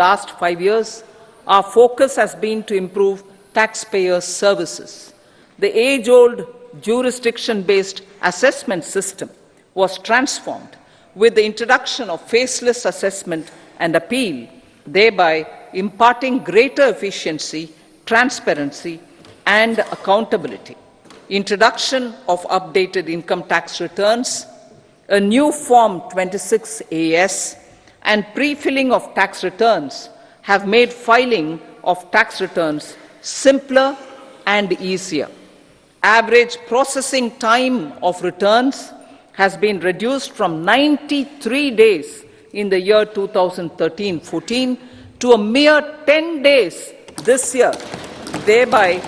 last 5 years, our focus has been to improve taxpayer services. The age-old jurisdiction-based assessment system was transformed with the introduction of faceless assessment and appeal, thereby imparting greater efficiency, transparency, and accountability. Introduction of updated income tax returns, a new Form 26AS, and pre-filling of tax returns have made filing of tax returns simpler and easier. Average processing time of returns has been reduced from 93 days in the year 2013-14 to a mere 10 days this year, thereby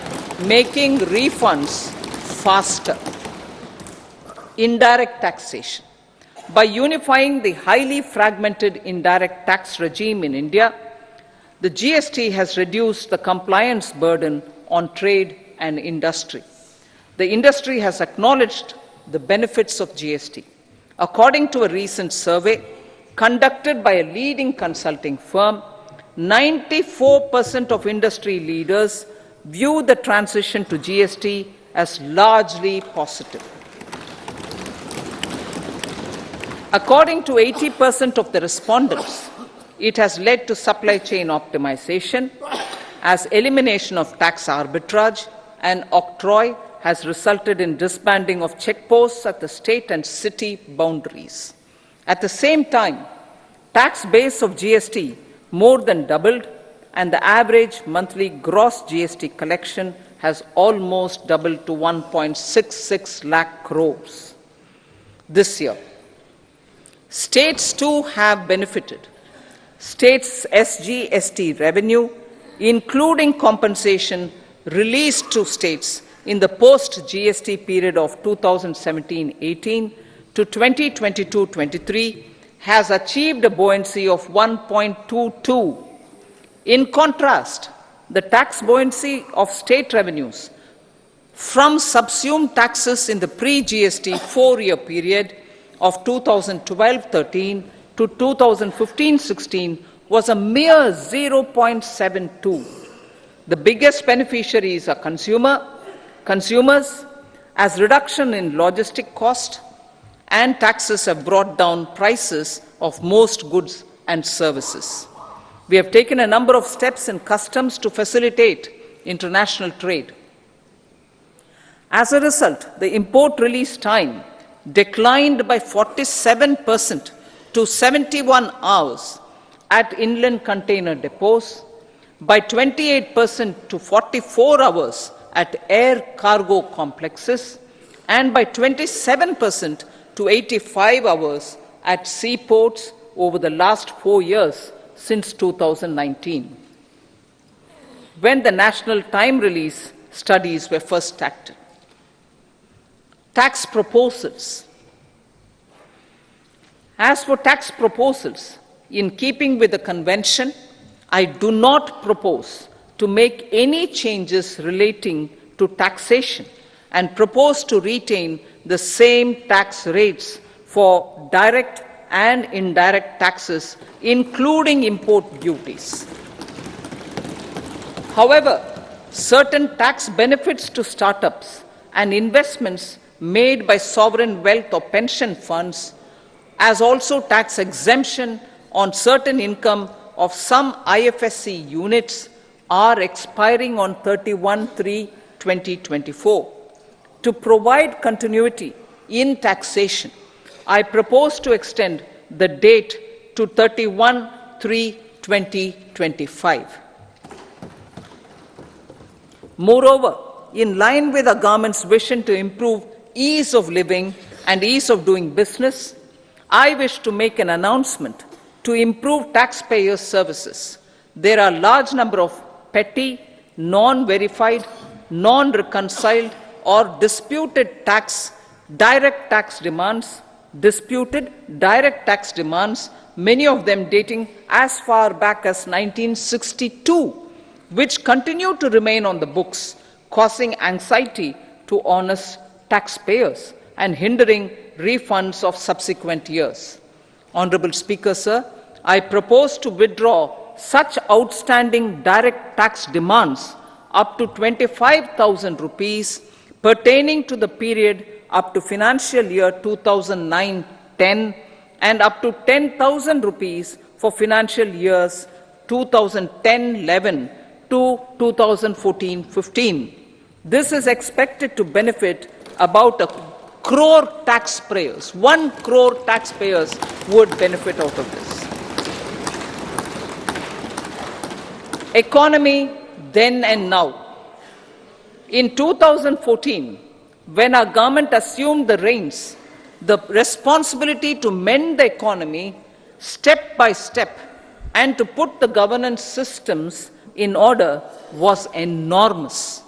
making refunds faster. Indirect taxation. By unifying the highly fragmented indirect tax regime in India, the GST has reduced the compliance burden on trade and industry. The industry has acknowledged the benefits of GST. According to a recent survey conducted by a leading consulting firm, 94% of industry leaders view the transition to GST as largely positive. According to 80% of the respondents, it has led to supply chain optimization, as elimination of tax arbitrage and octroi has resulted in disbanding of checkposts at the state and city boundaries. At the same time, tax base of GST more than doubled, and the average monthly gross GST collection has almost doubled to 1.66 lakh crores this year. States too have benefited. States' SGST revenue, including compensation released to states in the post-GST period of 2017-18 to 2022-23, has achieved a buoyancy of 1.22. In contrast, the tax buoyancy of state revenues from subsumed taxes in the pre-GST 4-year period of 2012-13 to 2015-16 was a mere 0.72. The biggest beneficiaries are consumers, as reduction in logistic cost and taxes have brought down prices of most goods and services. We have taken a number of steps in customs to facilitate international trade. As a result, the import release time declined by 47% to 71 hours at inland container depots, by 28% to 44 hours at air cargo complexes, and by 27% to 85 hours at seaports over the last 4 years since 2019, when the national time release studies were first started. Tax proposals. As for tax proposals, in keeping with the convention, I do not propose to make any changes relating to taxation and propose to retain the same tax rates for direct and indirect taxes, including import duties. However, certain tax benefits to startups and investments made by sovereign wealth or pension funds, as also tax exemption on certain income of some IFSC units, are expiring on 31/3/2024. To provide continuity in taxation, I propose to extend the date to 31/3/2025. Moreover, in line with our government's vision to improve ease of living and ease of doing business, I wish to make an announcement to improve taxpayer services. There are a large number of petty, non-verified, non-reconciled, or disputed direct tax demands, many of them dating as far back as 1962, which continue to remain on the books, causing anxiety to honest taxpayers and hindering refunds of subsequent years. Honorable Speaker, sir, I propose to withdraw such outstanding direct tax demands up to 25,000 rupees pertaining to the period up to financial year 2009-10 and up to 10,000 rupees for financial years 2010-11 to 2014-15. This is expected to benefit about 1 crore taxpayers. 1 crore taxpayers would benefit out of this. Economy then and now. In 2014, when our government assumed the reins, the responsibility to mend the economy step by step and to put the governance systems in order was enormous.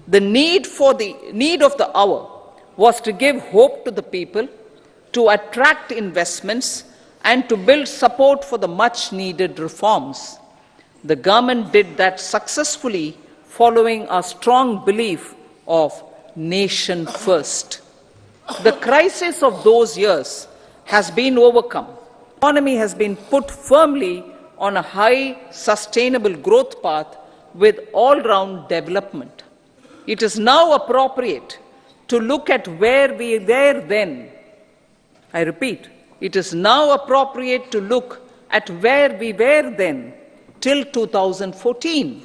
The need of the hour was to give hope to the people, to attract investments, and to build support for the much needed reforms. The government did that successfully, following a strong belief of nation first. The crisis of those years has been overcome. The economy has been put firmly on a high, sustainable growth path with all-round development. It is now appropriate to look at where we were then. I repeat, it is now appropriate to look at where we were then till 2014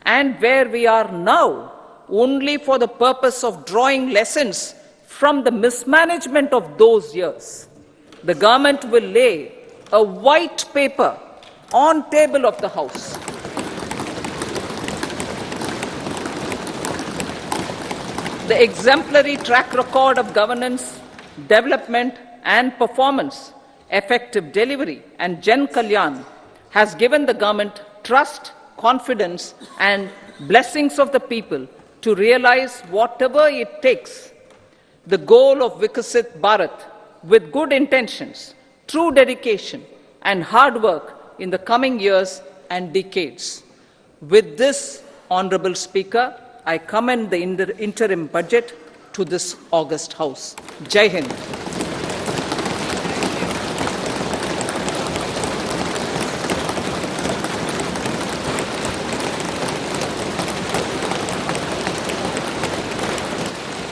and where we are now, only for the purpose of drawing lessons from the mismanagement of those years. The government will lay a white paper on table of the House. The exemplary track record of governance, development and performance, effective delivery and Jan Kalyan has given the government trust, confidence and blessings of the people to realize whatever it takes, the goal of Vikasit Bharat, with good intentions, true dedication and hard work in the coming years and decades. With this, Honorable Speaker, I commend the interim budget to this august House. Jai Hind.